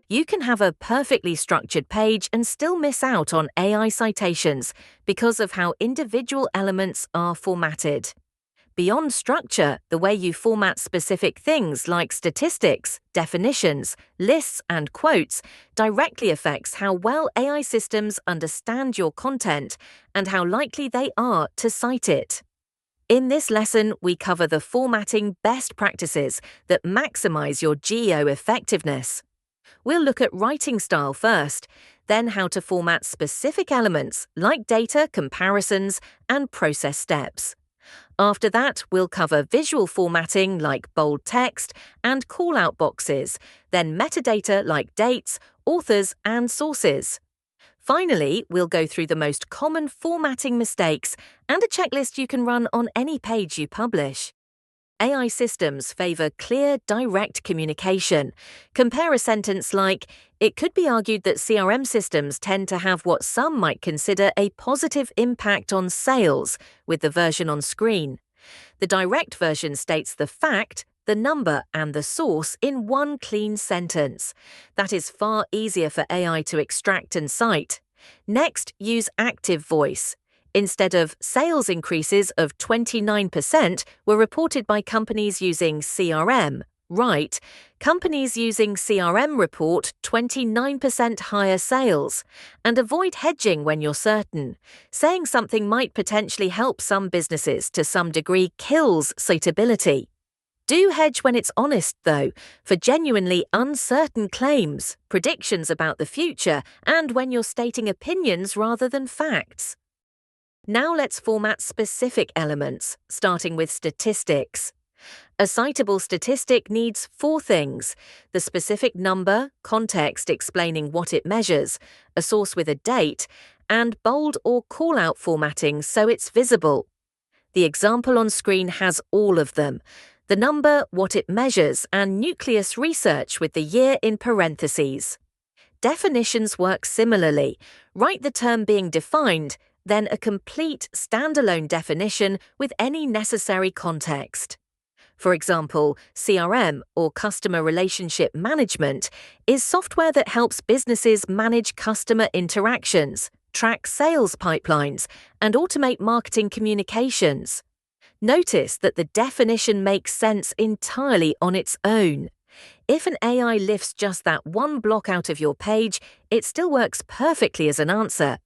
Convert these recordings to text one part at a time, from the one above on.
You can have a perfectly structured page and still miss out on AI citations because of how individual elements are formatted. Beyond structure, the way you format specific things like statistics, definitions, lists, and quotes directly affects how well AI systems understand your content and how likely they are to cite it. In this lesson, we cover the formatting best practices that maximize your GEO effectiveness. We'll look at writing style first, then how to format specific elements like data, comparisons, and process steps. After that, we'll cover visual formatting like bold text and call-out boxes, then metadata like dates, authors, and sources. Finally, we'll go through the most common formatting mistakes and a checklist you can run on any page you publish. AI systems favor clear, direct communication. Compare a sentence like, "It could be argued that CRM systems tend to have what some might consider a positive impact on sales," with the version on screen. The direct version states the fact, the number, and the source in one clean sentence. That is far easier for AI to extract and cite. Next, use active voice. Instead of sales increases of 29% were reported by companies using CRM, write, companies using CRM report 29% higher sales. And avoid hedging when you're certain. Saying something might potentially help some businesses to some degree kills citability. Do hedge when it's honest, though, for genuinely uncertain claims, predictions about the future, and when you're stating opinions rather than facts. Now let's format specific elements, starting with statistics. A citable statistic needs 4 things: the specific number, context explaining what it measures, a source with a date, and bold or call-out formatting so it's visible. The example on screen has all of them: the number, what it measures, and nucleus research with the year in parentheses. Definitions work similarly. Write the term being defined, then a complete standalone definition with any necessary context. For example, CRM, or Customer Relationship Management, is software that helps businesses manage customer interactions, track sales pipelines, and automate marketing communications. Notice that the definition makes sense entirely on its own. If an AI lifts just that one block out of your page, it still works perfectly as an answer.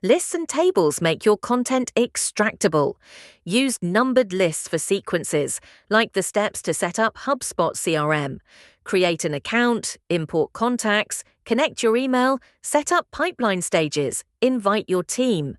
Lists and tables make your content extractable. Use numbered lists for sequences, like the steps to set up HubSpot CRM. Create an account, import contacts, connect your email, set up pipeline stages, invite your team.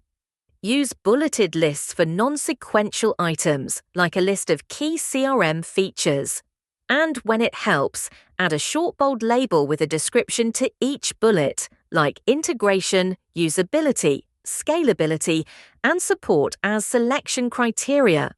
Use bulleted lists for non-sequential items, like a list of key CRM features. And when it helps, add a short bold label with a description to each bullet, like integration, usability, scalability, and support as selection criteria.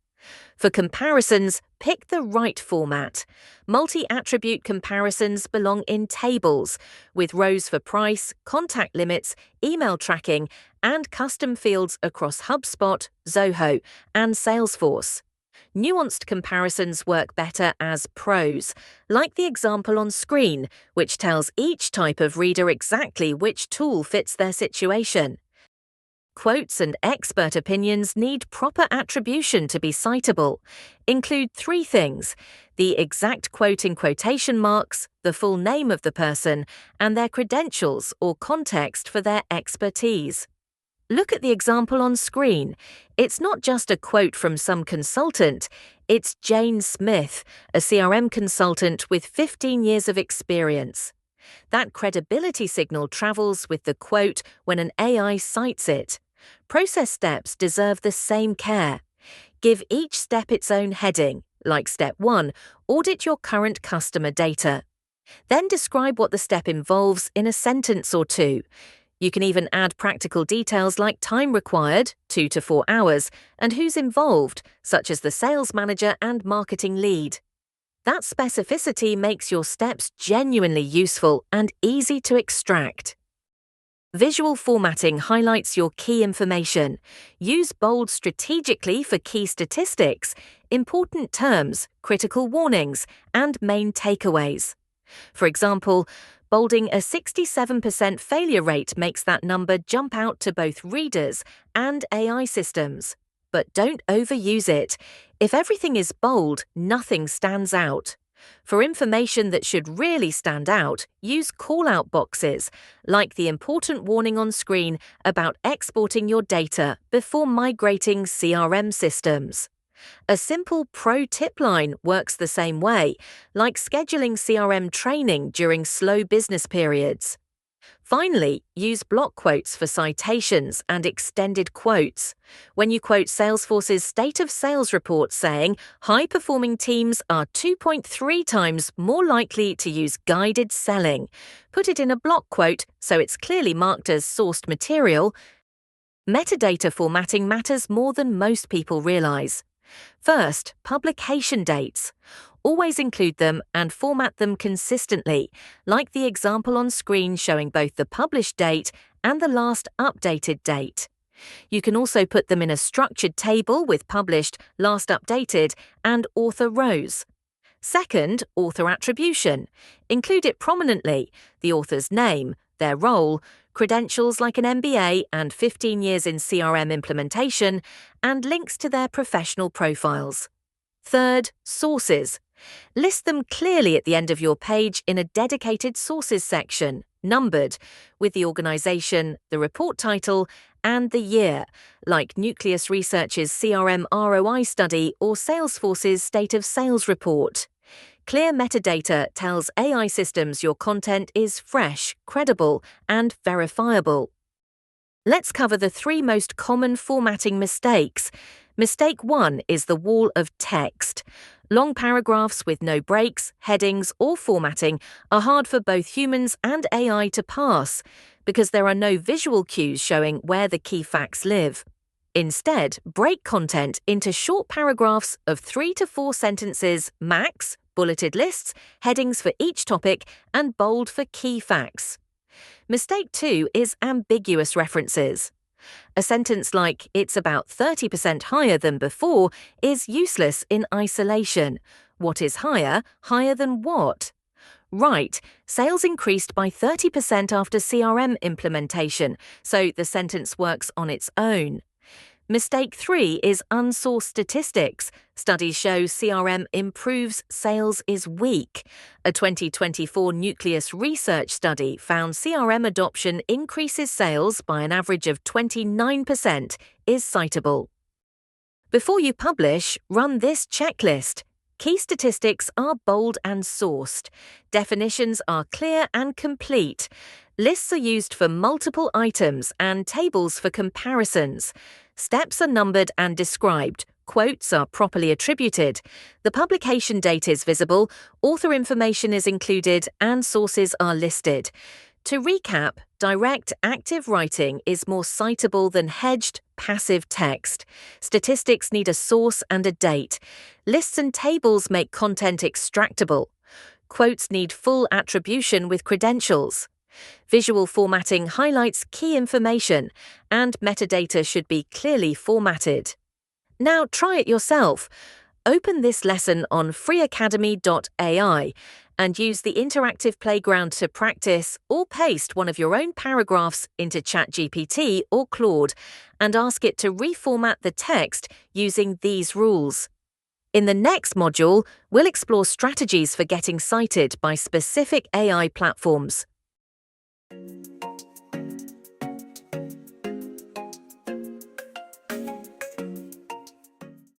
For comparisons, pick the right format. Multi-attribute comparisons belong in tables, with rows for price, contact limits, email tracking, and custom fields across HubSpot, Zoho, and Salesforce. Nuanced comparisons work better as prose, like the example on screen, which tells each type of reader exactly which tool fits their situation. Quotes and expert opinions need proper attribution to be citable. Include 3 things: the exact quote in quotation marks, the full name of the person, and their credentials or context for their expertise. Look at the example on screen. It's not just a quote from some consultant, it's Jane Smith, a CRM consultant with 15 years of experience. That credibility signal travels with the quote when an AI cites it. Process steps deserve the same care. Give each step its own heading, like Step 1, audit your current customer data. Then describe what the step involves in a sentence or 2. You can even add practical details like time required, 2 to 4 hours, and who's involved, such as the sales manager and marketing lead. That specificity makes your steps genuinely useful and easy to extract. Visual formatting highlights your key information. Use bold strategically for key statistics, important terms, critical warnings, and main takeaways. For example, bolding a 67% failure rate makes that number jump out to both readers and AI systems. But don't overuse it. If everything is bold, nothing stands out. For information that should really stand out, use call-out boxes, like the important warning on screen about exporting your data before migrating CRM systems. A simple pro tip line works the same way, like scheduling CRM training during slow business periods. Finally, use Blockquotes for citations and extended quotes. When you quote Salesforce's State of Sales report saying high-performing teams are 2.3 times more likely to use guided selling, put it in a block quote so it's clearly marked as sourced material. Metadata formatting matters more than most people realize. First, publication dates. Always include them and format them consistently, like the example on screen showing both the published date and the last updated date. You can also put them in a structured table with published, last updated, and author rows. Second, author attribution. Include it prominently, the author's name, their role, credentials like an MBA and 15 years in CRM implementation, and links to their professional profiles. Third, sources. List them clearly at the end of your page in a dedicated sources section, numbered, with the organization, the report title, and the year, like Nucleus Research's CRM ROI study or Salesforce's State of Sales report. Clear metadata tells AI systems your content is fresh, credible, and verifiable. Let's cover the 3 most common formatting mistakes. Mistake 1 is the wall of text. Long paragraphs with no breaks, headings, or formatting are hard for both humans and AI to pass because there are no visual cues showing where the key facts live. Instead, break content into short paragraphs of 3 to 4 sentences max, bulleted lists, headings for each topic, and bold for key facts. Mistake 2 is ambiguous references. A sentence like, "It's about 30% higher than before," is useless in isolation. What is higher? Higher than what? Right, sales increased by 30% after CRM implementation, so the sentence works on its own. Mistake 3 is unsourced statistics. Studies show CRM improves, sales is weak. A 2024 Nucleus Research study found CRM adoption increases sales by an average of 29% is citable. Before you publish, run this checklist. Key statistics are bold and sourced. Definitions are clear and complete. Lists are used for multiple items and tables for comparisons. Steps are numbered and described. Quotes are properly attributed. The publication date is visible, author information is included, and sources are listed. To recap, direct, active writing is more citable than hedged, passive text. Statistics need a source and a date. Lists and tables make content extractable. Quotes need full attribution with credentials. Visual formatting highlights key information, and metadata should be clearly formatted. Now try it yourself. Open this lesson on FreeAcademy.ai and use the interactive playground to practice or paste one of your own paragraphs into ChatGPT or Claude and ask it to reformat the text using these rules. In the next module, we'll explore strategies for getting cited by specific AI platforms.